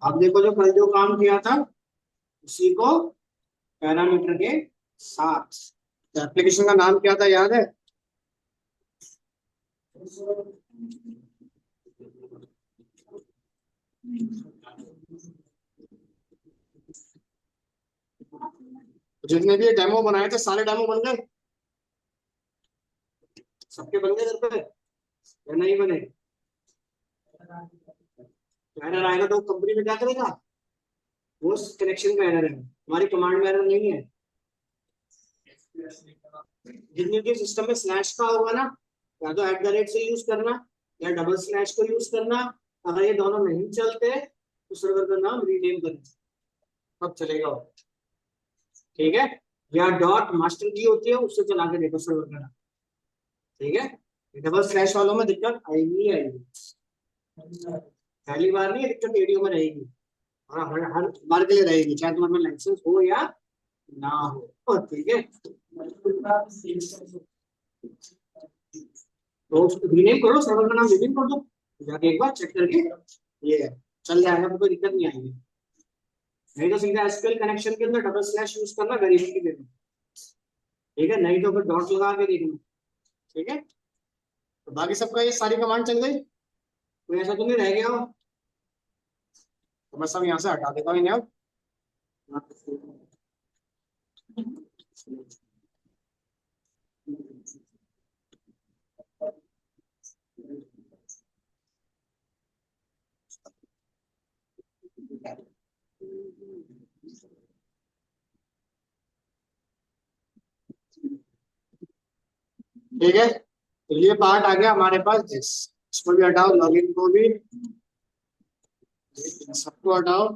अब देखो जो कल जो काम किया था उसी को पैरामीटर के साथ। एप्लीकेशन का नाम क्या था याद है? जितने भी डेमो बनाए थे सारे डेमो बन गए? सबके बन गए घर पे या नहीं बने? एरर आएगा तो कंपनी में क्या करेगा? वो कनेक्शन का एरर है, हमारी कमांड में एरर नहीं है। जितने भी सिस्टम में स्लैश का होगा ना, या तो एट द रेट से यूज करना या डबल स्लैश को यूज करना। अगर ये दोनों नहीं चलते तो सर्वर का नाम रीनेम करना, तब चलेगा वो। ठीक है? या डॉट मास्टर की होती है उससे चला के देखो सर्वर का नाम। ठीक है? डबल स्लैश वालों में दिक्कत आएगी ही आएगी। पहली बार नहीं दिक्कत एडियो में रहेगी, और हर बार के लिए रहेगी, चाहे तुम्हारे में लाइसेंस हो या ना हो। ठीक है? तो उसको रीनेम करो, सर्वर का नाम रीनेम कर दो, जाके एक बार चेक करके ये चल जाएगा तो कोई दिक्कत नहीं आएगी। नहीं तो सीधा एसक्यूएल कनेक्शन के अंदर डबल स्लैश यूज करना, वेरिएबल की देना। ठीक है? नहीं तो फिर डॉट लगा के देखना। ठीक है? तो बाकी सबका ये सारी कमांड चल गई, कोई ऐसा तो नहीं रह गया हो? तो मैं सब यहाँ से हटा देता हूँ इन्हें अब। ठीक है? तो ये पार्ट आ गया हमारे पास, इसको भी हटाओ, लॉगिन को भी, सबको हटाओ।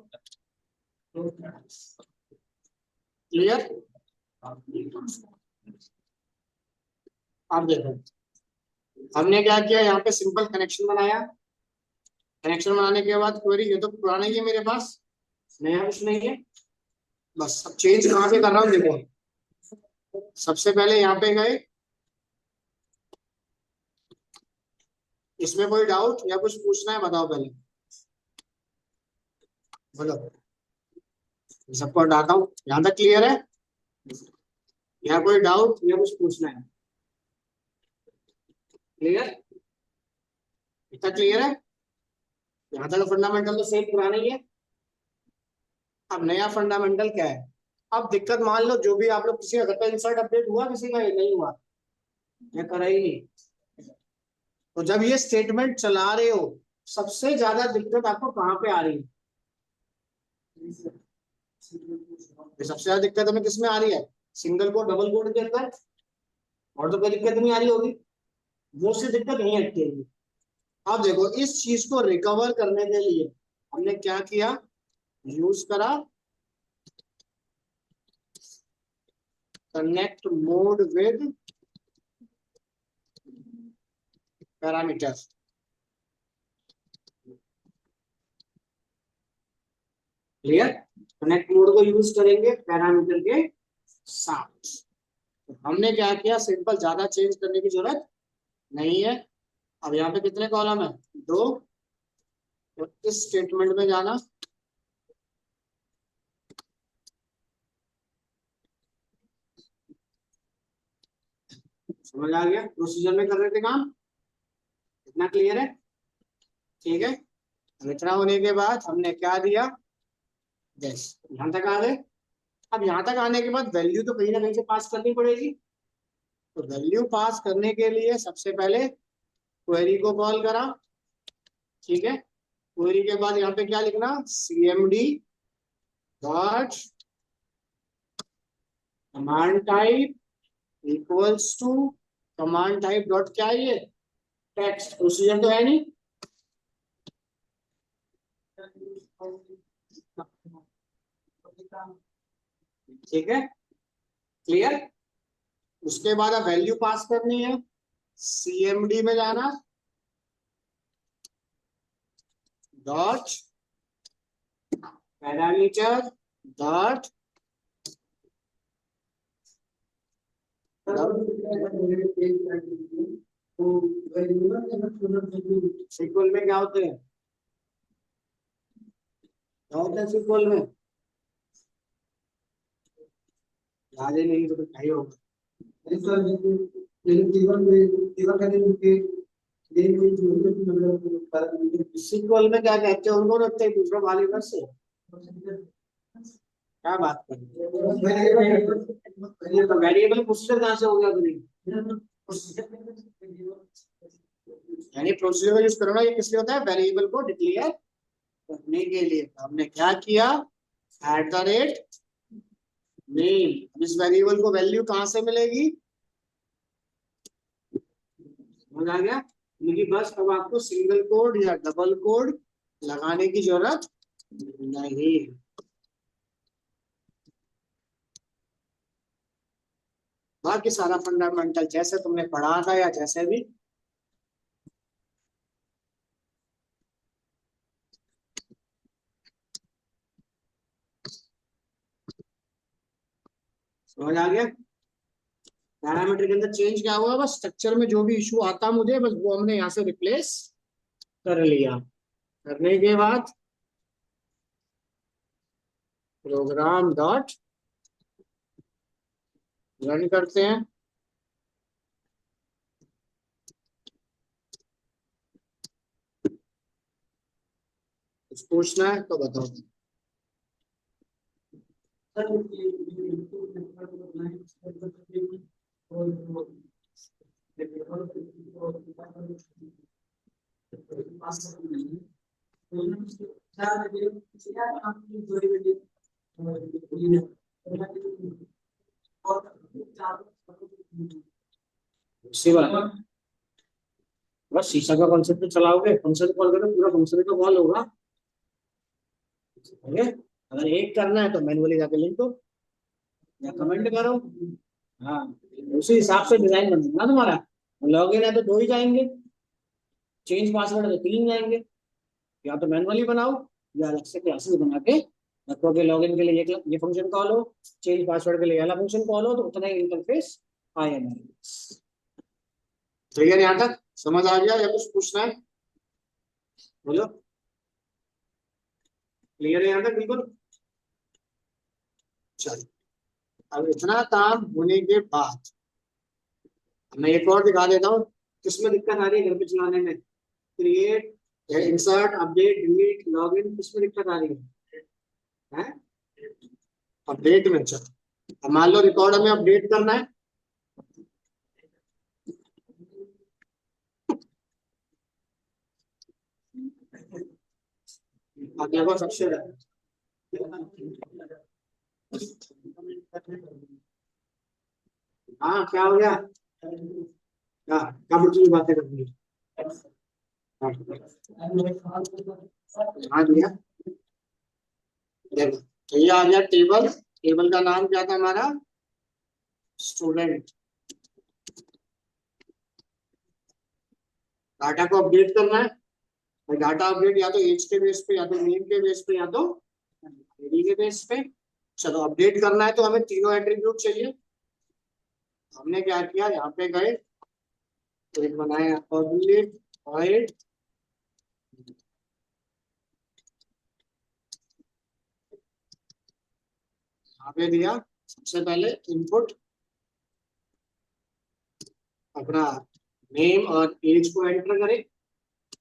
क्लियर? अब देखो हमने क्या किया, यहाँ पे सिंपल कनेक्शन बनाया। कनेक्शन बनाने के बाद क्वेरी, ये तो पुराना ही है मेरे पास, नया कुछ नहीं है। बस अब चेंज कहाँ पे कर रहा हूँ देखो। सबसे पहले यहाँ पे गए, इसमें कोई डाउट या कुछ पूछना है बताओ पहले, बोलो। सबको हटाता हूँ, यहाँ तक क्लियर है? यहाँ कोई डाउट या कुछ पूछना है? क्लियर? इतना क्लियर है? यहाँ तक फंडामेंटल तो सेम पुराना ही है। अब नया फंडामेंटल क्या है? अब दिक्कत मान लो जो भी आप लोग, किसी का घर पे इंसर्ट अपडेट हुआ, किसी का ये नहीं हुआ, या करा ही नहीं, तो जब ये स्टेटमेंट चला रहे हो सबसे ज्यादा दिक्कत आपको कहाँ पे आ रही है? ये सबसे ज्यादा दिक्कत हमें किसमें आ रही है? सिंगल कोड डबल कोड के अंदर। और तो कोई दिक्कत नहीं आ रही होगी, वो से दिक्कत नहीं हटती है। अब देखो इस चीज को रिकवर करने के लिए हमने क्या किया, यूज करा connect mode with parameter. Clear? Connect mode को यूज करेंगे पैरामीटर के साथ। तो हमने क्या किया, सिंपल, ज्यादा चेंज करने की जरूरत नहीं है। अब यहाँ पे कितने कॉलम है? दो। तो इस स्टेटमेंट में जाना, समझ आ गया? प्रोसीजर में कर रहे थे काम, इतना क्लियर है? ठीक है? अब इतना होने के बाद हमने क्या दिया, यस, यहाँ तक आ गए। अब यहाँ तक आने के बाद वैल्यू तो कहीं ना कहीं से पास करनी पड़ेगी। तो वैल्यू पास करने के लिए सबसे पहले क्वेरी को कॉल करा। ठीक है? क्वेरी के बाद यहाँ पे क्या लिखना, cmd dot command type equals to, command type dot क्या है ये, टेक्स्ट। प्रोसीजर तो है नहीं। ठीक है? क्लियर? उसके बाद अब वैल्यू पास करनी है, cmd में जाना, डॉट पैरामीटर डॉट सीक्वल में क्या होते हैं, SQL में याद ही नहीं तो फिर क्या ही होगा। SQL में क्या कहते हैं उनको, रखते हैं दूसरा वाले घर से। क्या बात कर रहे हो, वेरिएबल प्रोसीजर कहाँ से हो गया यानी प्रोसीजर का यूज करो ना, ये किस लिए होता है, वेरिएबल को डिक्लेयर करने के लिए। हमने क्या किया, @ नेम। इस वेरिएबल को वैल्यू कहां से मिलेगी, समझ आ गया। क्योंकि बस अब आपको सिंगल कोड या डबल कोड लगाने की जरूरत नहीं। बाकी सारा फंडामेंटल जैसे तुमने पढ़ा था या जैसे भी समझ आ गया। पैरामीटर के अंदर चेंज क्या हुआ, बस स्ट्रक्चर में जो भी इशू आता मुझे बस वो हमने यहाँ से रिप्लेस कर लिया। करने के बाद प्रोग्राम डॉट रन करते हैं। कुछ पूछना है तो बताओ। उसी बात बस शीशा का कॉन्सेप्ट चलाओगे, फंक्शन कॉल करो, पूरा फंक्शन का कॉल होगा। ओके, अगर एक करना है तो मैनुअली जाके लिख दो या कमेंट करो। हाँ, उसी हिसाब से डिजाइन बनेगा तुम्हारा। लॉगिन है तो 2 ही जाएंगे, चेंज पासवर्ड है तो 3 जाएंगे। या तो मैनुअली बनाओ या अलग से क्लासेस बना के रखो कि लॉगिन के लिए ये फंक्शन कॉल हो, चेंज पासवर्ड के लिए अलग फंक्शन कॉल हो, तो उतना ही इंटरफेस आएगा। ठीक है, यहाँ तक समझ आ गया या कुछ पूछना है बोलो। क्लियर है यहाँ तक बिल्कुल। चलो, अब इतना काम होने के बाद मैं एक और दिखा देता हूँ किसमें दिक्कत आ रही है घर पे चलाने में। Create, insert, update, delete, login, किसमें दिक्कत आ रही है? अपडेट में। चलो, अब मान लो रिकॉर्ड हमें अपडेट करना है। अब देखो सबसे हाँ, क्या हो गया, क्या क्या की बातें करनी है। हाँ हाँ भैया, देखो तो ये आ गया टेबल। टेबल का नाम क्या था हमारा, स्टूडेंट। डाटा को अपडेट करना है, और डाटा अपडेट या तो एज के बेस पे, या तो नेम के बेस पे, या तो आईडी के बेस पे। चलो, अपडेट करना है तो हमें तीनों एट्रीब्यूट चाहिए। हमने क्या किया, यहाँ पे गए तो एक बनाया पब्लिक वॉइड यहाँ पे दिया। सबसे पहले इनपुट अपना नेम और एज को एंटर करें।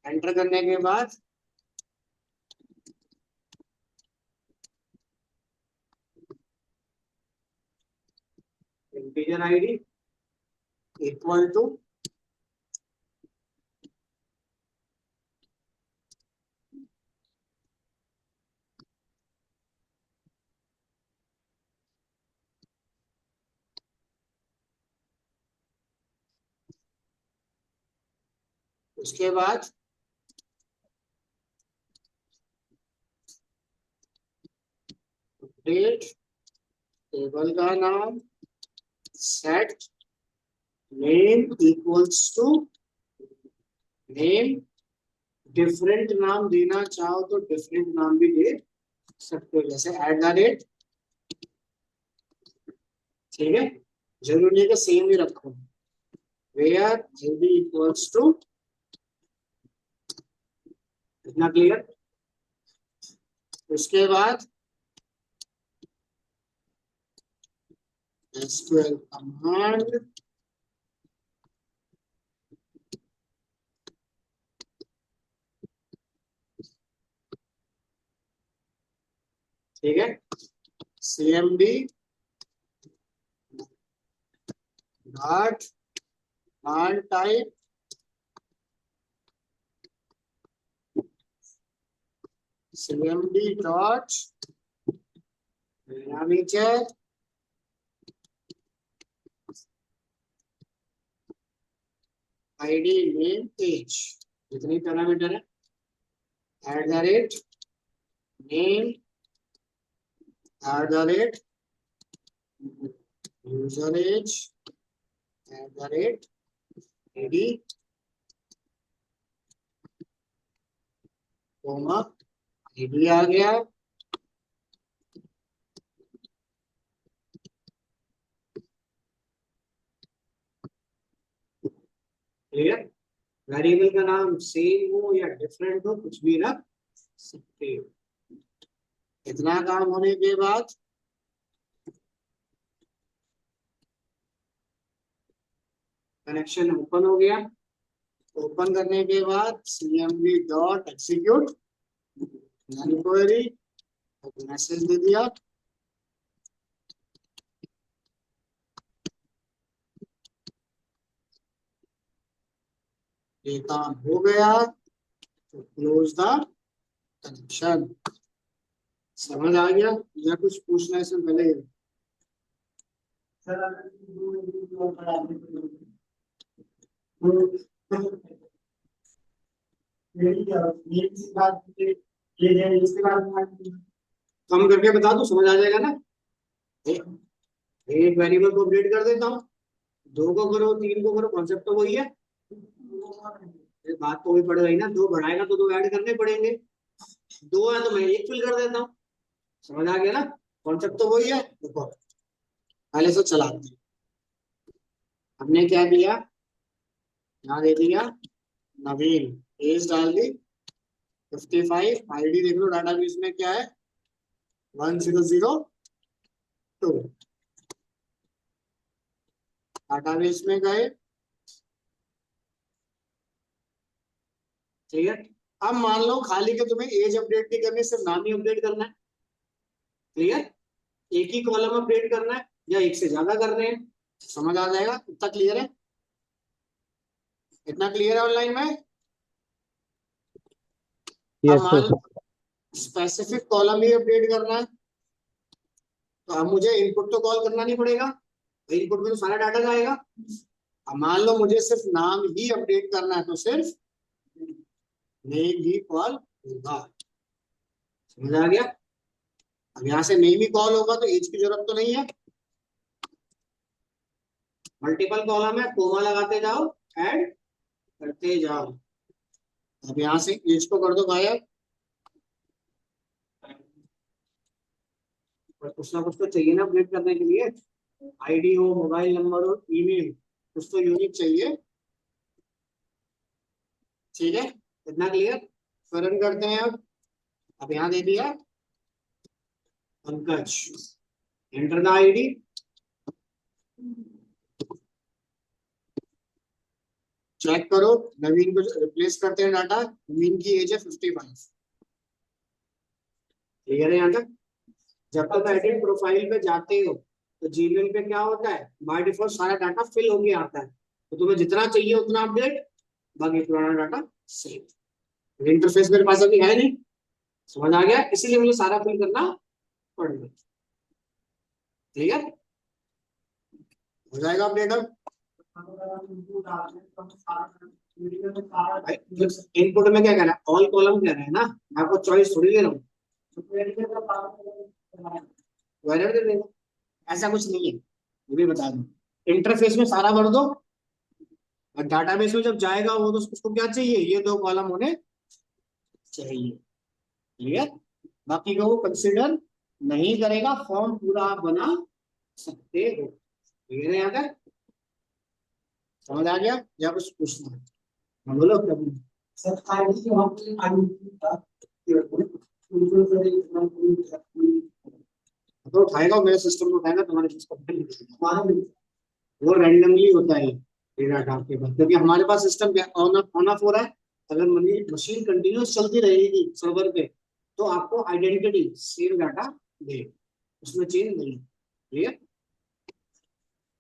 एंटर करने के बाद इंटीजर आईडी इक्वल टू उसके बाद अपडेट टेबल का नाम set name equals to name. Different नाम देना चाहो तो डिफरेंट नाम भी दे सकते हो, जैसे @, ठीक है। जरूरी नहीं है कि सेम ही रखो। वेयर आईडी इक्वल्स टू, इतना क्लियर। उसके बाद SQL कमांड, ठीक है, CMD डॉट मान type CMD dot parameter ID name as, जितनी पैरामीटर है, at the rate name at the rate user as at the rate ID comma ID आ गया। क्लियर? वेरिएबल का नाम सेम हो या डिफरेंट हो, कुछ भी रख सकते हो। इतना काम होने के बाद कनेक्शन ओपन हो गया। ओपन करने के बाद CMD dot execute query, message दे दिया, ये काम हो गया तो क्लोज द कनेक्शन। समझ आ गया या कुछ पूछना है इससे पहले? कम करके बता दो, समझ आ जाएगा ना। एक वेरिएबल को अपडेट कर देता हूँ, 2 को करो, 3 को करो, कॉन्सेप्ट तो वही है। बात तो वही पड़ रही ना, 2 बढ़ाएगा तो 2 ऐड करने पड़ेंगे। 2 है तो मैं 1 फिल कर देता हूँ। समझ आ गया ना, कॉन्सेप्ट तो वही है। देखो पहले से चलाते हैं। हमने क्या किया, यहाँ दे दिया नवीन, एज डाल दी 55, ID देख लो डाटाबेस में क्या है 1002, डाटाबेस में गए। ठीक है, अब मान लो खाली के तुम्हें एज अपडेट नहीं करनी, सिर्फ नाम ही अपडेट करना है। क्लियर? एक ही कॉलम अपडेट करना है या एक से ज्यादा करने हैं, समझ आ जाएगा। इतना क्लियर है? इतना क्लियर है ऑनलाइन में? अब मान लो स्पेसिफिक कॉलम ही अपडेट करना है, तो अब मुझे इनपुट तो कॉल करना नहीं पड़ेगा, इनपुट में तो सारा डाटा जाएगा। अब मान लो मुझे सिर्फ नाम ही अपडेट करना है, तो सिर्फ नेम ही कॉल होगा। समझ आ गया? अब यहाँ से नेम ही कॉल होगा तो एज की जरूरत तो नहीं है। मल्टीपल कॉलम है, कोमा लगाते जाओ, ऐड करते जाओ। अब यहाँ से एज को कर दो गायब, और कुछ ना कुछ तो चाहिए ना अपडेट करने के लिए। ID हो, मोबाइल नंबर हो, ईमेल, कुछ तो यूनिक चाहिए। ठीक है, इतना क्लियर? फिर रन करते हैं। अब यहाँ दे दिया Pankaj, enter the ID। Check करो, नवीन को रिप्लेस करते हैं डाटा, नवीन की एज है 55। क्लियर है यहाँ तक? जब तक एडिट प्रोफाइल पे जाते हो तो जीमेल पे क्या होता है, बाय डिफॉल्ट सारा डाटा फिल होके आता है, तो तुम्हें जितना चाहिए उतना अपडेट, बाकी पुराना डाटा सेव। इंटरफेस मेरे पास अभी है नहीं, समझ आ गया, इसीलिए मुझे सारा फिल करना पड़ रहा है। क्लियर? हो जाएगा अपडेट अब। इनपुट में क्या कहना है, ऑल कॉलम कह रहे हैं ना, मैं आपको चॉइस थोड़ी दे रहा हूँ। वैल्यू दे देगा, ऐसा कुछ नहीं है, ये भी बता दूं। इंटरफेस में सारा भर दो, और डाटाबेस में जब जाएगा वो तो उसको क्या चाहिए, ये 2 कॉलम होने चाहिए। क्लियर? बाकी को वो कंसिडर नहीं करेगा, फॉर्म पूरा आप बना सकते हो। क्लियर है यहाँ तक? समझ आ गया या कुछ पूछना है? हाँ, बोलो क्या बोलो। सर, तो उठाएगा, मेरे सिस्टम में उठाएगा, तुम्हारे सिस्टम में नहीं उठाएगा। वो रैंडमली होता है ये डाटा आपके पास, क्योंकि हमारे पास सिस्टम ऑन ऑफ हो रहा है। अगर मशीन कंटिन्यूस चलती रहेगी सर्वर पे, तो आपको आइडेंटिटी सेम डाटा दे, उसमें चेंज नहीं। क्लियर?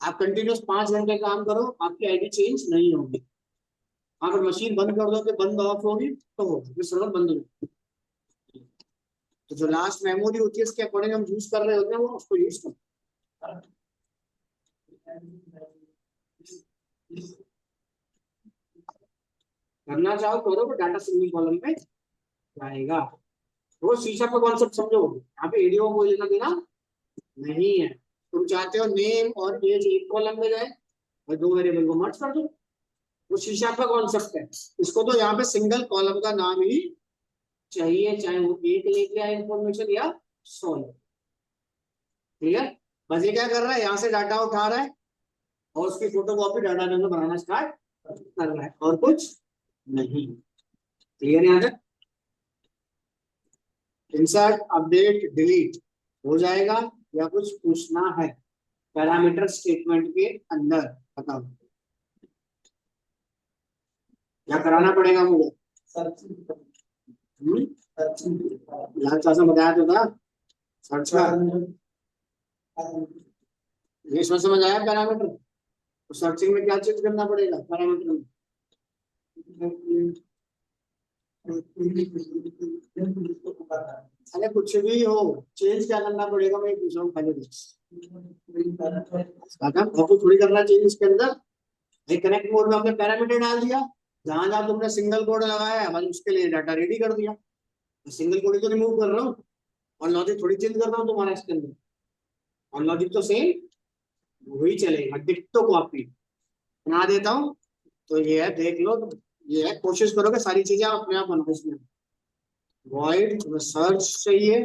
आप कंटिन्यूस 5 घंटे काम करो, आपकी आईडी चेंज नहीं होगी। अगर मशीन बंद कर दो, बंद ऑफ होगी तो होगी, फिर सर्वर बंद होगी। तो जो लास्ट मेमोरी होती है इसके अकॉर्डिंग हम यूज कर रहे होते हैं, वो उसको यूज करो। करना चाहो करो, तो डाटा सिंगल कॉलम पे जाएगा। वो शीशा का कॉन्सेप्ट समझो, यहाँ पे एडीओ को लेना देना नहीं है। तुम चाहते हो नेम और एज एक कॉलम में जाए और 2 वेरिएबल को मर्ज कर दो, वो शीशा का कॉन्सेप्ट है। इसको तो यहाँ पे सिंगल कॉलम का नाम ही चाहिए, चाहे वो एक लेके आए इंफॉर्मेशन या 100। क्लियर? बस ये क्या कर रहा है, यहाँ से डाटा उठा रहा है और उसकी फोटो कॉपी डाटा में बनाना स्टार्ट कर रहा है, और कुछ नहीं। क्लियर? यहाँ तक इंसर्ट अपडेट डिलीट हो जाएगा, या कुछ पूछना है पैरामीटर स्टेटमेंट के अंदर? बताओ, क्या कराना पड़ेगा मुझे? लाल चाचा बताया तो था सर्च का, ये समझ आया पैरामीटर? तो सर्चिंग में क्या चेंज करना पड़ेगा पैरामीटर में? अरे कुछ भी हो, चेंज क्या करना पड़ेगा, मैं पूछ रहा हूँ पहले। आपको थोड़ी करना चाहिए इसके अंदर। कनेक्ट मोड में हमने पैरामीटर डाल दिया, जहां जहां तुमने सिंगल कोड लगाया है बस उसके लिए डाटा रेडी कर दिया। सिंगल कोड तो रिमूव कर रहा हूँ, और लॉजिक थोड़ी चेंज कर रहा हूँ तुम्हारा इसके अंदर, और लॉजिक तो सेम वही चलेगा, डिक्टो कॉपी बना देता हूँ। तो ये है, देख लो, तो ये है, कोशिश करो कि सारी चीजें आप अपने आप बनाओ इसमें। वॉइड सर्च चाहिए,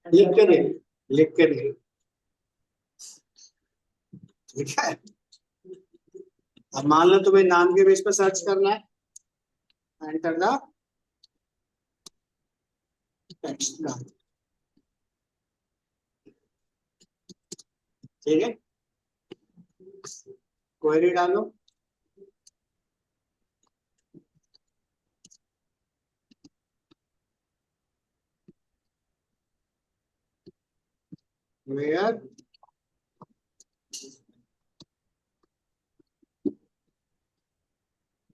लिख के दे, लिख के दे, ठीक है? अब मान लो तुम्हें नाम के बेस पर सर्च करना है, एंटर द टेक्स्ट, ठीक है? क्वेरी डालो, वेयर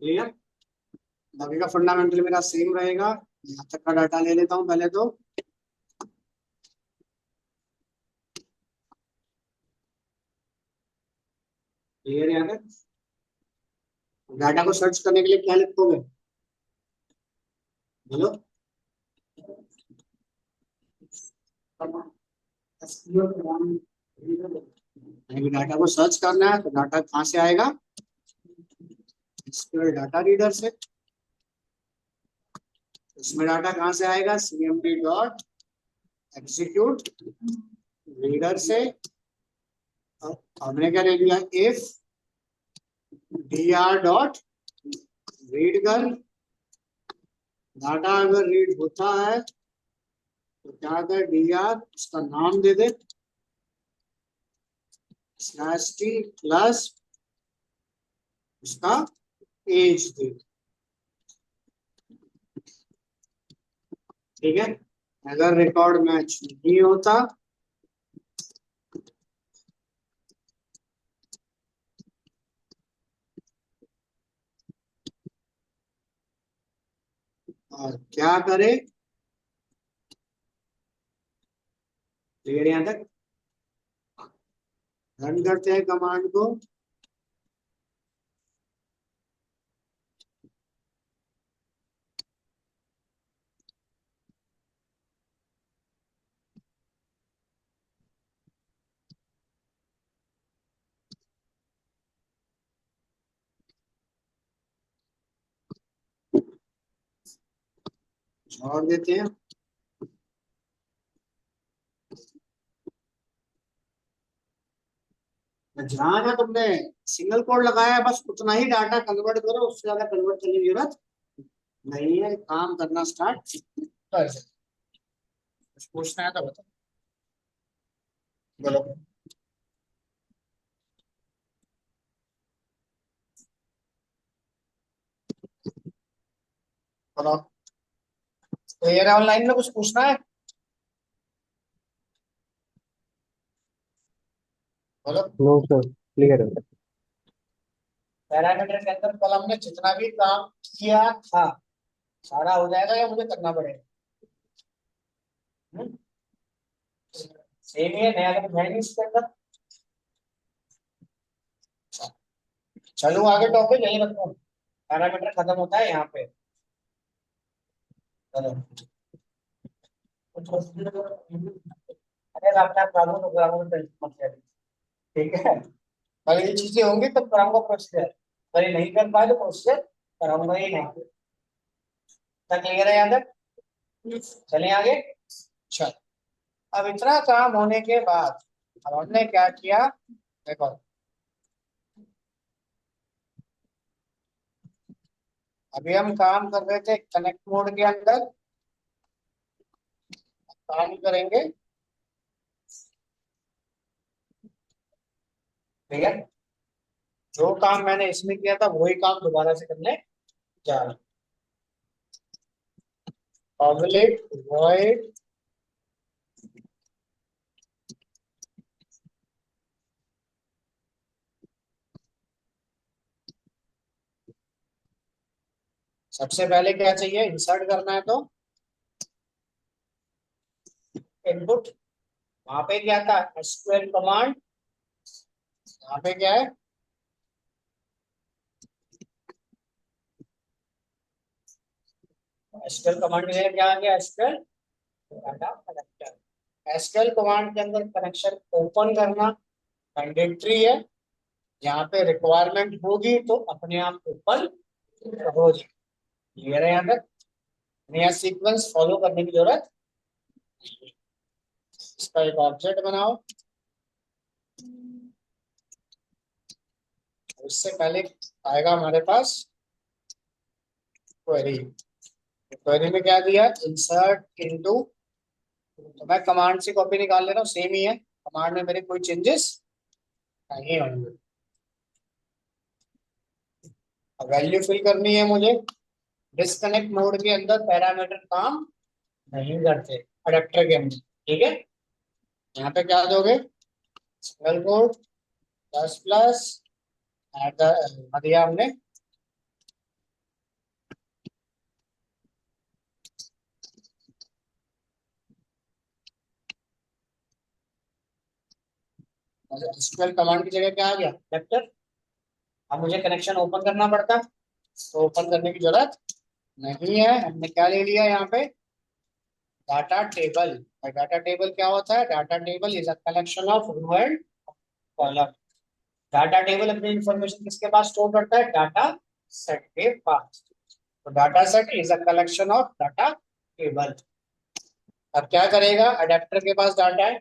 क्लियर। बाकी का फंडामेंटल मेरा सेम रहेगा। यहाँ तक का डाटा ले लेता हूँ पहले तो। क्लियर? यहाँ तक डाटा को सर्च करने के लिए क्या लिखोगे? बोलो। डाटा को सर्च करना है तो डाटा कहाँ से आएगा? एसक्यूएल डाटा रीडर से। इसमें डाटा कहाँ से आएगा? cmd डॉट एग्जीक्यूट रीडर से। हमने क्या ले लिया? इफ dr डॉट रीड कर, डाटा अगर रीड होता है तो क्या कर, dr उसका नाम दे दे, /t प्लस उसका एज दे, ठीक है? अगर रिकॉर्ड मैच नहीं होता और क्या करे? क्लियर? यहाँ तक रन करते हैं कमांड को। छोड़ देते हैं। जहां जहां तुमने सिंगल कोड लगाया है बस उतना ही डाटा कन्वर्ट करो, उससे ज्यादा कन्वर्ट करने की जरूरत नहीं है। काम करना स्टार्ट कर सकते। कुछ पूछना है तो बताओ। बोलो। बोलो। क्लियर है? ऑनलाइन में कुछ पूछना है? बोलो। नो सर, क्लियर है। पैरामीटर के अंदर कल हमने जितना भी काम किया था सारा हो जाएगा या मुझे करना पड़ेगा? सेम ही है, नया तो है नहीं इसके अंदर। चलो आगे टॉपिक यही रखता हूँ। पैरामीटर खत्म होता है यहाँ पे। चलो। अरे लैपटॉप चालू प्रोग्रामों में टेंशन मत ले। ठीक है। अगर ये चीजें होंगी तब कराऊंगा प्रोसीजर, अगर ये नहीं कर पाए तो प्रोसीजर कराऊंगा ही नहीं। तक क्लियर है यहाँ तक? चलिए आगे। चल। अब इतना काम होने के बाद अब हमने क्या किया, देखो। अभी हम काम कर रहे थे कनेक्ट मोड के अंदर, काम करेंगे। ठीक है। जो काम मैंने इसमें किया था वही काम दोबारा से करने जा रहा हूँ। पब्लिक वॉइड सबसे पहले क्या चाहिए, इंसर्ट करना है तो इनपुट। वहां पे क्या था, एसक्यूएल कमांड। यहाँ पे क्या है, एसक्यूएल कमांड में क्या आ गया, SQL data connector. SQL command के अंदर कनेक्शन ओपन करना मैंडेटरी है। यहाँ पे रिक्वायरमेंट होगी तो अपने आप ओपन हो जाए। क्लियर है यहाँ तक? नया सीक्वेंस फॉलो करने की जरूरत नहीं है। इसका एक ऑब्जेक्ट बनाओ। उससे पहले आएगा हमारे पास क्वेरी। क्वेरी में क्या दिया, इंसर्ट इनटू। तो मैं कमांड से कॉपी निकाल ले रहा हूँ, सेम ही है, कमांड में मेरे कोई चेंजेस नहीं होंगे। अब वैल्यू फिल करनी है मुझे। डिस्कनेक्ट मोड के अंदर पैरामीटर काम नहीं करते, अडेप्टर के अंदर। ठीक है। यहाँ पे क्या दोगे, single code plus plus at the दिया हमने। एसक्यूएल कमांड की जगह क्या आ गया, अडेप्टर। अब मुझे कनेक्शन ओपन करना पड़ता, तो ओपन करने की जरूरत नहीं है। हमने क्या ले लिया यहाँ पे, डाटा टेबल। और डाटा टेबल क्या होता है, data table is a collection of row and column. Data table अपनी इंफॉर्मेशन किसके पास स्टोर करता है, डाटा सेट के पास। तो data set is a collection of data table. अब क्या करेगा, अडेप्टर के पास डाटा है।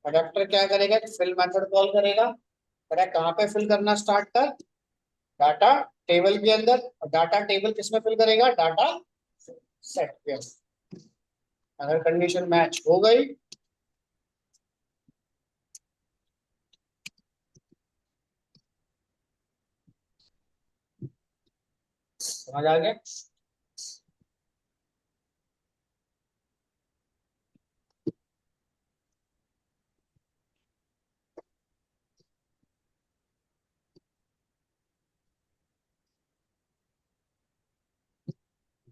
अडेप्टर क्या करेगा, फिल मेथड कॉल करेगा। पता है कहाँ पे फिल करना स्टार्ट कर, डाटा टेबल के अंदर। और डाटा टेबल किसमें फिल करेगा, डाटा सेट के अंदर। अगर कंडीशन मैच हो गई, समझ आ गया?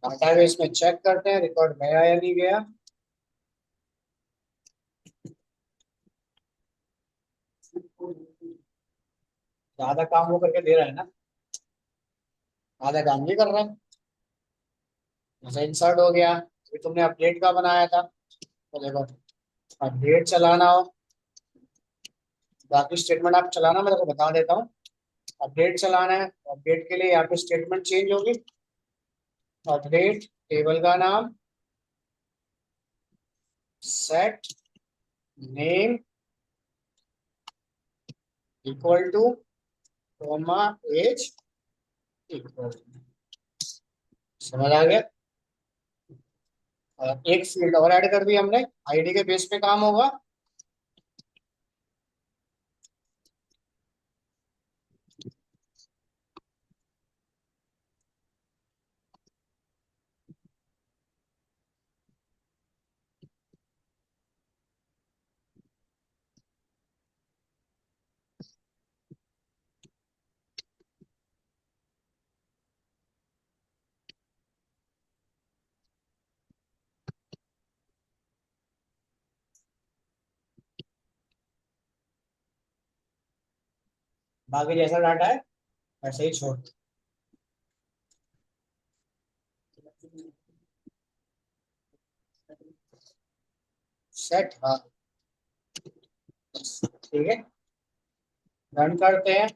डाटाबेस में चेक करते हैं रिकॉर्ड गया या नहीं गया। ज्यादा काम वो करके दे रहा है ना, आधा काम नहीं कर रहा है। जैसे इंसर्ट हो गया, अभी तुमने अपडेट का बनाया था, तो देखो अपडेट चलाना हो, बाकी स्टेटमेंट आप चलाना, मैं आपको बता देता हूँ। अपडेट चलाना है, अपडेट के लिए यहाँ पे स्टेटमेंट चेंज होगी। अपडेट टेबल का नाम, set name, equal to comma as equal, समझ आ गया। और एक फील्ड और ऐड कर दी हमने, आईडी के बेस पे काम होगा। बाकी जैसा डाटा है वैसे ही छोड़ दो। सेट, हाँ ठीक है, रन करते हैं।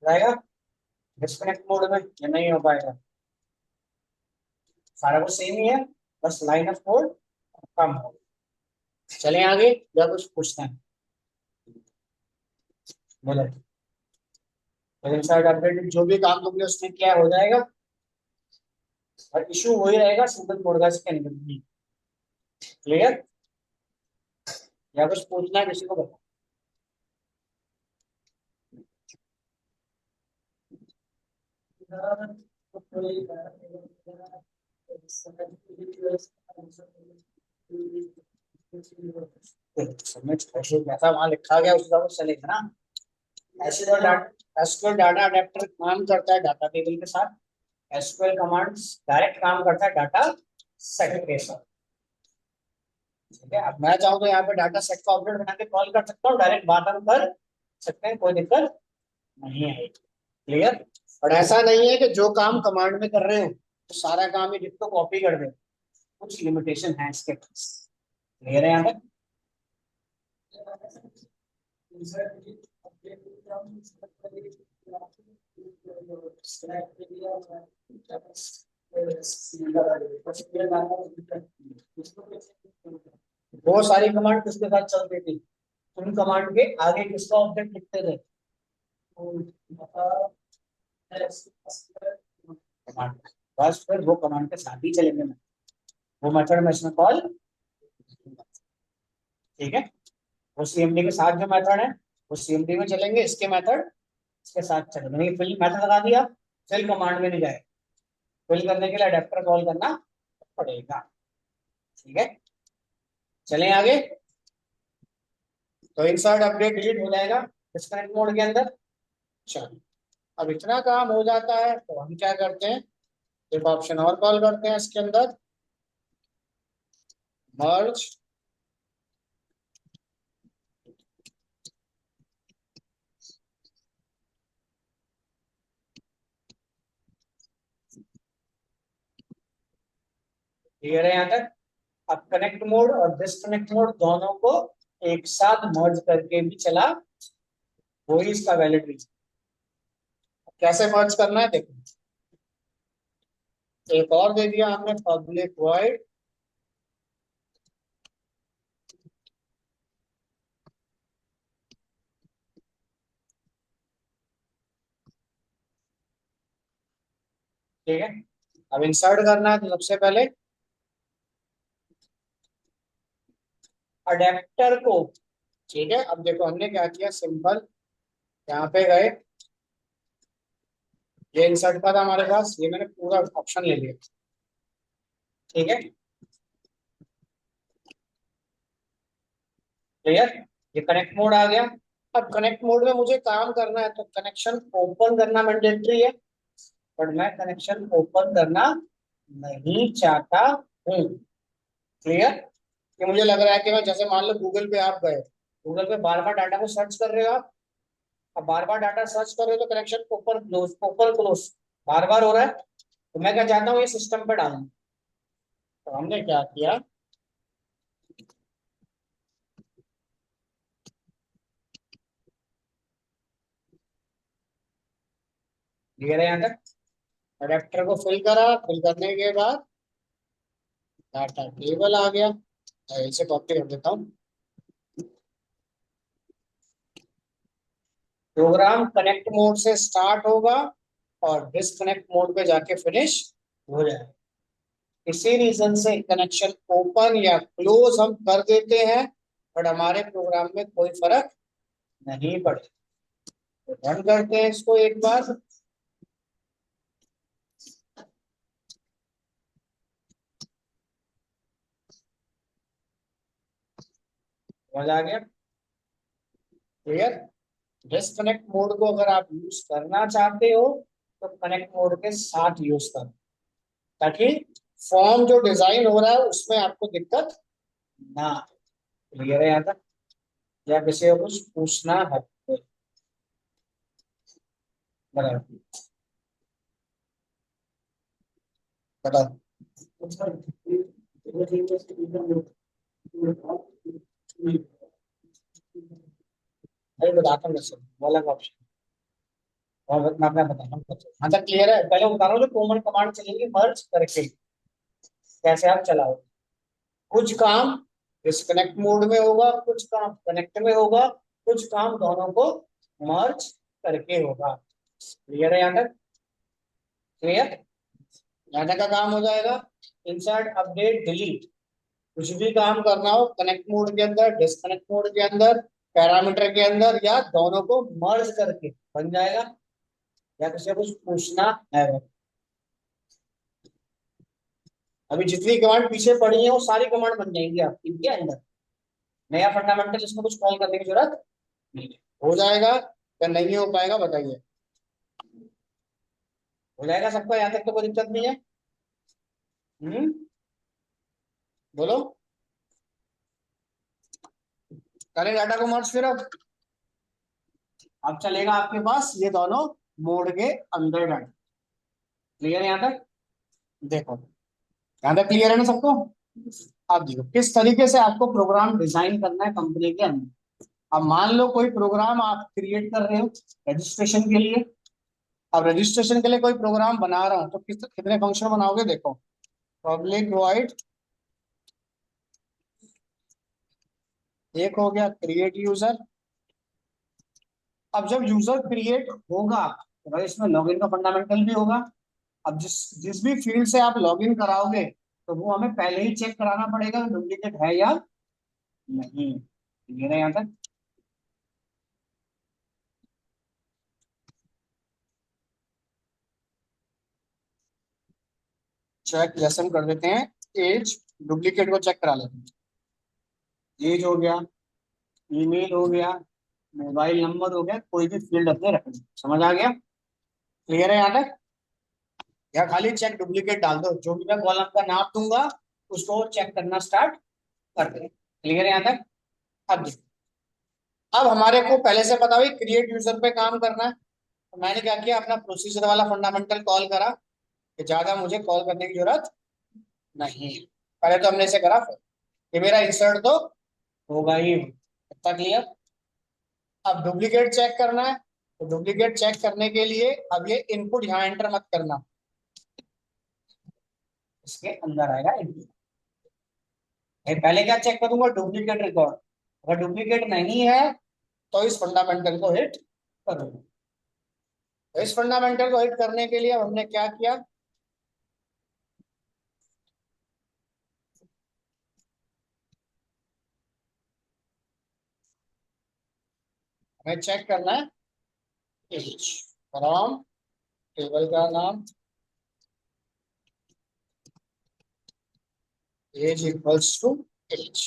रहेगा डिस्कनेक्ट मोड में या नहीं हो पाएगा? सारा कुछ सेम ही है, बस लाइन ऑफ कोड कम हो। चलें आगे या कुछ पूछना है? बोलो। इनसाइड अपडेट जो भी काम तुमने उसमें किया हो जाएगा, और इशू वही रहेगा सिंपल कोड का, इसके अंदर। क्लियर? या कुछ पूछना है किसी को बताओ। सबमिट जैसा वहां लिखा गया उस हिसाब से चलेगा ना। एसक्यूएल डाटा अडेप्टर काम करता है डाटा टेबल के साथ। एसक्यूएल कमांड्स डायरेक्ट काम करता है डाटा सेट के साथ। ठीक है, अब मैं चाहूँ तो यहाँ पे डाटा सेट का ऑब्जेक्ट बना के कॉल कर सकता हूँ, डायरेक्ट बात हम कर सकते हैं, कोई दिक्कत नहीं है। क्लियर? और ऐसा नहीं है कि जो काम कमांड में कर रहे हो तो सारा काम ही डिट्टो कॉपी कर दे, कुछ लिमिटेशन है इसके पास। क्लियर है यहाँ पे? बहुत सारी कमांड किसके साथ चलती थी? उन कमांड के आगे किसका ऑब्जेक्ट लिखते थे? कमांड, बस फिर वो कमांड के साथ ही चलेंगे मैं, वो मेथड में इसमें कॉल। ठीक है, वो सीएमडी के साथ जो मेथड है वो सीएमडी में चलेंगे, इसके मेथड इसके साथ चलेंगे। नहीं फिल मेथड लगा दिया, फिल कमांड में नहीं जाए, फिल करने के लिए अडेप्टर कॉल करना पड़ेगा। ठीक है, चलें आगे। तो इंसर्ट अपडेट डिलीट हो जाएगा डिस्कनेक्ट मोड के अंदर। चलो, अब इतना काम हो जाता है तो हम क्या करते हैं, एक ऑप्शन और कॉल करते हैं इसके अंदर, मर्ज। क्लियर है यहाँ तक? अब कनेक्ट मोड और डिस्कनेक्ट मोड दोनों को एक साथ मर्ज करके भी चला, वही इसका वैलिड रीजन। कैसे मर्ज करना है देखो, एक और दे दिया हमने पब्लिक वॉइड ठीक है। अब इंसर्ट करना है तो सबसे पहले अडेप्टर को, ठीक है। अब देखो हमने क्या किया, सिंपल यहाँ पे गए, ये इंसर्ट का था हमारे पास, ये मैंने पूरा ऑप्शन ले लिया। ठीक है, क्लियर? ये कनेक्ट मोड आ गया। अब कनेक्ट मोड में मुझे काम करना है तो कनेक्शन ओपन करना मैंडेटरी है, बट मैं कनेक्शन ओपन करना नहीं चाहता हूँ। क्लियर? कि मुझे लग रहा है कि मैं जैसे मान लो गूगल पे आप गए, गूगल पे बार बार डाटा को सर्च कर रहे हो आप, अब बार बार डाटा सर्च कर रहे हो तो कनेक्शन ओपन क्लोज बार बार हो रहा है, तो मैं क्या चाहता हूँ ये सिस्टम पे डालना। तो हमने क्या किया, क्लियर है यहाँ तक? अडेप्टर को फिल करा, फिल करने के बाद डाटा टेबल आ गया। इसे कॉपी कर देता हूँ। प्रोग्राम कनेक्ट मोड से स्टार्ट होगा और डिसकनेक्ट मोड पे जाके फिनिश हो जाएगा। किसी रीजन से कनेक्शन ओपन या क्लोज हम कर देते हैं, बट हमारे प्रोग्राम में कोई फर्क नहीं पड़ेगा। तो रन करते हैं इसको एक बार। समझ आ गया? क्लियर? डिसकनेक्ट मोड को अगर आप यूज करना चाहते हो तो कनेक्ट मोड के साथ यूज करो, ताकि फॉर्म जो डिजाइन हो रहा है उसमें आपको दिक्कत ना। क्लियर है यहाँ तक? या किसी को कुछ पूछना है? बराबर, बताओ। अरे बताता हूँ, वैसे वाला ऑप्शन और मैं अपना बताता हूँ। हाँ तक क्लियर है? पहले बता रहा हूँ जो कॉमन कमांड चलेगी मर्ज करके कैसे आप चलाओ। कुछ काम डिस्कनेक्ट मोड में होगा, कुछ काम कनेक्ट में होगा, कुछ काम दोनों को मर्ज करके होगा। क्लियर है यहाँ तक? क्लियर? यहाँ तक का काम हो जाएगा। इंसर्ट अपडेट डिलीट, कुछ भी काम करना हो कनेक्ट मोड के अंदर, डिस्कनेक्ट मोड के अंदर, पैरामीटर के अंदर, या दोनों को मर्ज करके बन जाएगा। या किसी को कुछ पूछना है? अभी जितनी कमांड पीछे पड़ी है वो सारी कमांड बन जाएंगी आपकी इनके अंदर। नया फंडामेंटल इसमें कुछ कॉल करने की जरूरत नहीं है। हो जाएगा या नहीं हो पाएगा बताइए? हो जाएगा सबका? यहाँ तक तो कोई दिक्कत नहीं है? हम्म, बोलो। करें डाटा को मर्ज फिर अब चलेगा आपके पास ये दोनों मोड के अंदर डाटा। क्लियर है यहाँ तक? देखो यहाँ तक क्लियर है ना सबको? अब देखो किस तरीके से आपको प्रोग्राम डिजाइन करना है कंपनी के अंदर। अब मान लो कोई प्रोग्राम आप क्रिएट कर रहे हो रजिस्ट्रेशन के लिए। अब रजिस्ट्रेशन के लिए कोई प्रोग्राम बना रहा हूं तो कितने फंक्शन बनाओगे? देखो, पब्लिक वॉइड एक हो गया, क्रिएट यूजर। अब जब यूजर क्रिएट होगा तो भाई इसमें लॉगिन का फंडामेंटल भी होगा। अब जिस जिस भी फील्ड से आप लॉगिन कराओगे तो वो हमें पहले ही चेक कराना पड़ेगा डुप्लीकेट है या नहीं। ये ना यहाँ तक? चेक जैसे हम कर देते हैं एज, डुप्लीकेट को चेक करा लेते हैं। एज हो गया, ईमेल हो गया, मोबाइल नंबर हो गया, कोई भी फील्ड अपने रख लो। समझ आ गया? क्लियर है यहाँ तक? या खाली चेक डुप्लीकेट डाल दो, जो भी मैं कॉलम का नाम दूंगा उसको चेक करना स्टार्ट कर दे। क्लियर है यहाँ तक? अब देखो, अब हमारे को पहले से पता हुई क्रिएट यूजर पे काम करना है, तो मैंने क्या किया, अपना प्रोसीजर वाला फंडामेंटल कॉल करा कि ज्यादा मुझे कॉल करने की जरूरत नहीं है। पहले तो हमने इसे करा, फिर ये मेरा इंसर्ट तो होगा ही। इतना क्लियर? अब डुप्लीकेट चेक करना है, तो डुप्लीकेट चेक करने के लिए अब ये इनपुट यहाँ एंटर मत करना, इसके अंदर आएगा इनपुट। पहले क्या चेक करूंगा? Duplicate record. अगर डुप्लीकेट नहीं है तो इस फंडामेंटल को हिट करूंगा। तो इस फंडामेंटल को हिट करने के लिए अब हमने क्या किया, हमें चेक करना है एज फ्रॉम टेबल का नाम एज इक्वल्स टू एज।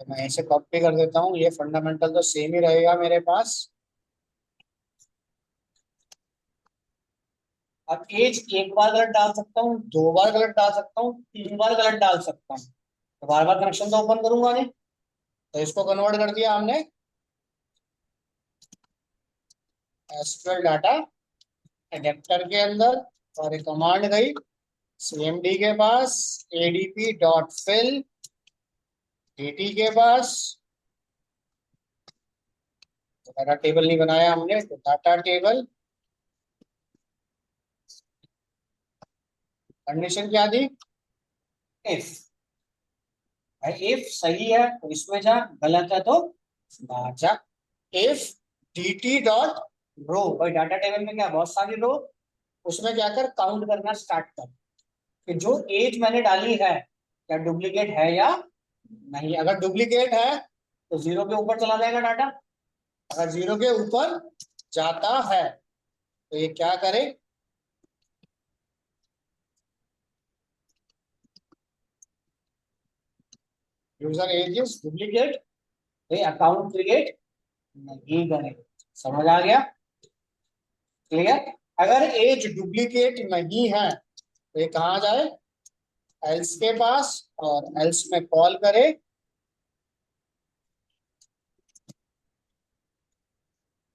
तो मैं इसे कॉपी कर देता हूँ, ये फंडामेंटल तो सेम ही रहेगा मेरे पास। अब एज एक बार गलत डाल सकता हूँ, दो बार गलत डाल सकता हूँ, तीन बार गलत डाल सकता हूँ, तो बार बार कनेक्शन तो ओपन करूंगा नहीं। तो इसको कन्वर्ट कर दिया हमने एसक्यूएल डाटा एडेप्टर के अंदर, और एक कमांड गई सीएमडी के पास, एडीपी डॉट फिल डीटी के पास। डाटा टेबल नहीं बनाया हमने तो डाटा टेबल कंडीशन क्या थी? इफ, इफ सही है तो इसमें जा, गलत है तो बाहर जा। इफ dt डॉट रो, भाई डाटा टेबल में क्या बहुत सारी रो, उसमें क्या कर, काउंट करना स्टार्ट कर कि जो एज मैंने डाली है क्या डुप्लीकेट है या नहीं। अगर डुप्लीकेट है तो जीरो के ऊपर चला जाएगा डाटा, अगर जीरो के ऊपर जाता है तो ये क्या करे, यूजर एज इज डुप्लीकेट, ये अकाउंट क्रिएट नहीं करेगा। समझ आ गया? क्लियर? अगर एज डुप्लीकेट नहीं है तो ये कहाँ जाए, एल्स के पास, और एल्स में कॉल करे।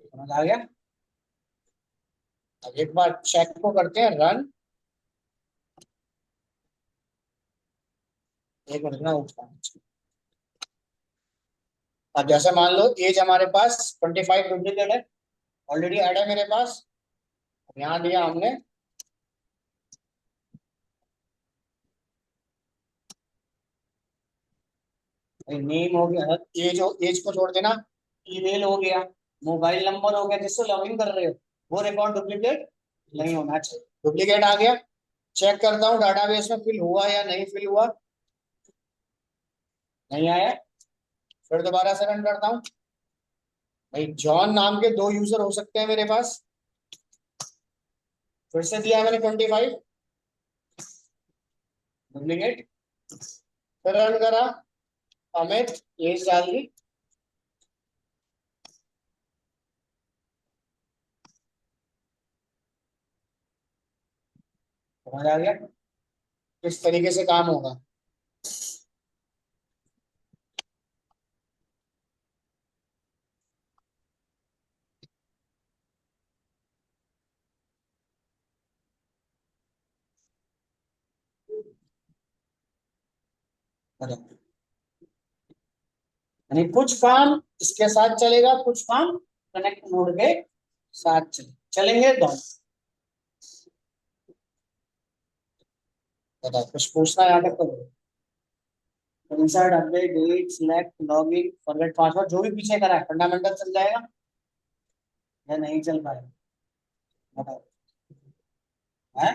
समझ आ गया? अब एक बार चेक को करते हैं रन। एक मिनट ना उठता हूं। अब जैसे मान लो एज हमारे पास 25 डुप्लीकेट है, ऑलरेडी ऐड है मेरे पास। यहाँ दिया हमने, नेम हो गया, एज को छोड़ देना, ईमेल हो गया, मोबाइल नंबर हो गया, जिससे लॉगिन कर रहे हो वो रिकॉर्ड डुप्लीकेट नहीं होना चाहिए। डुप्लीकेट आ गया, चेक करता हूँ डाटाबेस में फिल हुआ या नहीं फिल हुआ, नहीं आया, फिर दोबारा से रन करता हूँ। भाई जॉन नाम के दो यूजर हो सकते हैं मेरे पास, फिर से दिया मैंने 25 डुप्लीकेट, फिर रन करा, अमित एज डाल दी। समझ आ गया किस तरीके से काम होगा? यानी कुछ काम इसके साथ चलेगा, कुछ काम कनेक्ट मोड के साथ चलेंगे दोनों। बताओ कुछ पूछना याद है तो insert update delete select login forget password, जो भी पीछे करा है फंडामेंटल चल जाएगा या नहीं चल पाएगा? बताओ है,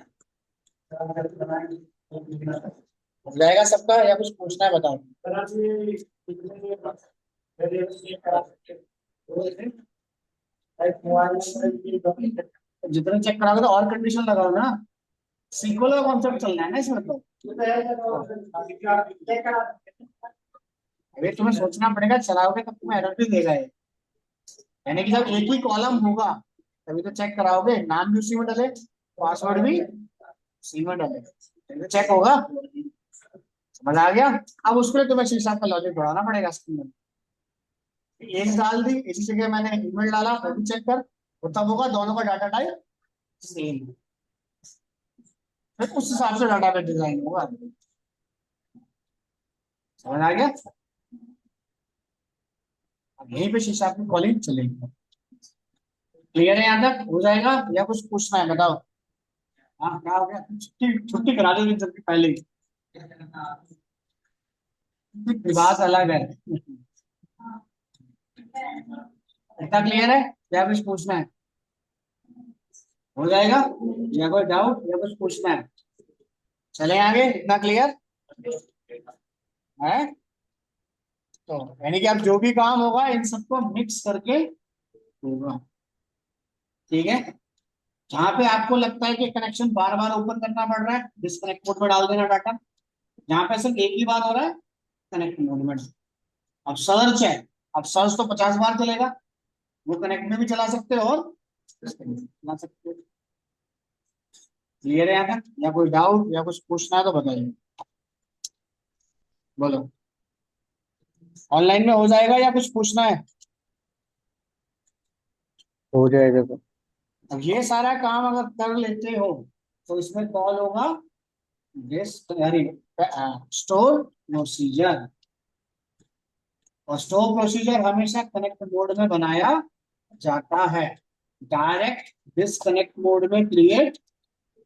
हो जाएगा सबका या कुछ पूछना है? बताओ। जितने चेक कराओगे तो और कंडीशन लगाओ ना, सीक्वल का कॉन्सेप्ट चलना है ना इसमें तो। अरे तुम्हें सोचना पड़ेगा, चलाओगे तब तुम्हें एरर भी देगा ये। यानी कि जब एक ही कॉलम होगा तभी तो चेक कराओगे, नाम भी उसी में डाले, पासवर्ड भी उसी में डाले, तभी तो चेक होगा। समझ आ गया? अब उसके लिए तुम्हें शीशा का लॉजिक बढ़ाना पड़ेगा स्क्रीन में। एक डाल दी, इसी जगह मैंने ईमेल डाला, वो भी चेक कर, तो तब होगा दोनों का डाटा टाइप सेम, फिर उस हिसाब से डाटा का डिजाइन होगा। समझ आ गया? अब यहीं पे शीशा की कॉलिंग चलेगी। क्लियर है? यहाँ तक हो जाएगा या कुछ पूछना है? बताओ। हाँ क्या हो गया, छुट्टी छुट्टी करा दी जबकि पहले ही। बात अलग है। इतना क्लियर है या कुछ पूछना है? हो जाएगा या कोई डाउट या कुछ पूछना है? चले आगे, इतना क्लियर है? तो यानी कि अब जो भी काम होगा इन सबको मिक्स करके होगा। ठीक है? जहां पे आपको लगता है कि कनेक्शन बार बार ओपन करना पड़ रहा है, डिस्कनेक्ट मोड में डाल देना डाटा। जहां पे सिर्फ एक ही बार हो रहा है, कनेक्ट मोड में। अब सर्च है, अब सर्च तो 50 बार चलेगा, वो कनेक्ट में भी चला सकते हो और चला सकते हो। क्लियर है यहाँ तक या कोई डाउट या कुछ पूछना है तो बताइए, बोलो। ऑनलाइन में हो जाएगा या कुछ पूछना है? हो जाएगा तो। अब ये सारा काम अगर कर लेते हो तो इसमें कॉल होगा डिस्क, यानी स्टोर प्रोसीजर। और स्टोर प्रोसीजर हमेशा कनेक्ट मोड में बनाया जाता है, डायरेक्ट डिस्कनेक्ट मोड में क्रिएट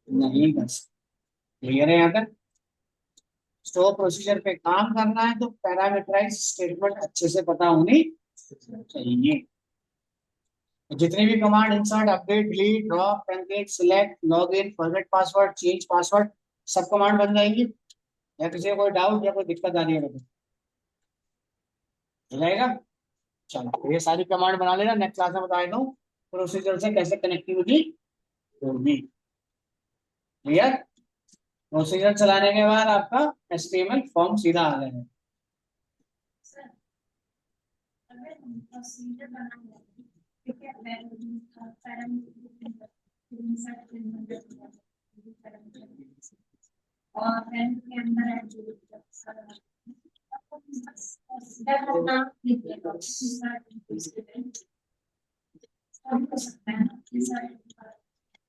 नहीं कर सकते। क्लियर है यहाँ तक? स्टोर प्रोसीजर पे काम करना है तो पैरामीटराइज स्टेटमेंट अच्छे से पता होनी चाहिए। जितनी भी command, insert, update, delete, drop, truncate, select, log in, forget password, change password, सब कमांड बन जाएंगी। या किसी को कोई डाउट या कोई दिक्कत आ रही है तो हो जाएगा। चलो तो ये सारी कमांड बना लेना, नेक्स्ट क्लास में बता दूँ प्रोसीजर से कैसे कनेक्टिविटी होगी। क्लियर? प्रोसीजर चलाने के बाद आपका एचटीएमएल फॉर्म सीधा आ जाएगा।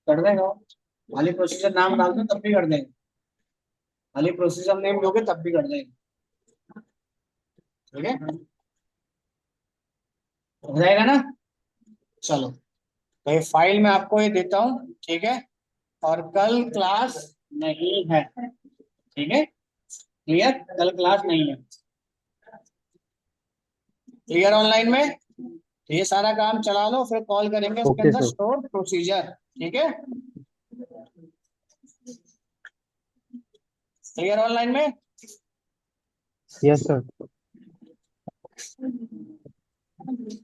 कर देगा खाली प्रोसीजर नाम डाल दो तब भी कर देंगे, खाली प्रोसीजर नेम दोगे तब भी कर देंगे। ठीक है, हो जाएगा ना? चलो तो ये फाइल में आपको ये देता हूँ, ठीक है? और कल क्लास नहीं है, ठीक है? क्लियर? कल क्लास नहीं है। क्लियर ऑनलाइन में? तो ये सारा काम चला लो, फिर कॉल करेंगे उसके ओके अंदर सर। Store procedure. ठीक है? क्लियर ऑनलाइन में? Yes sir.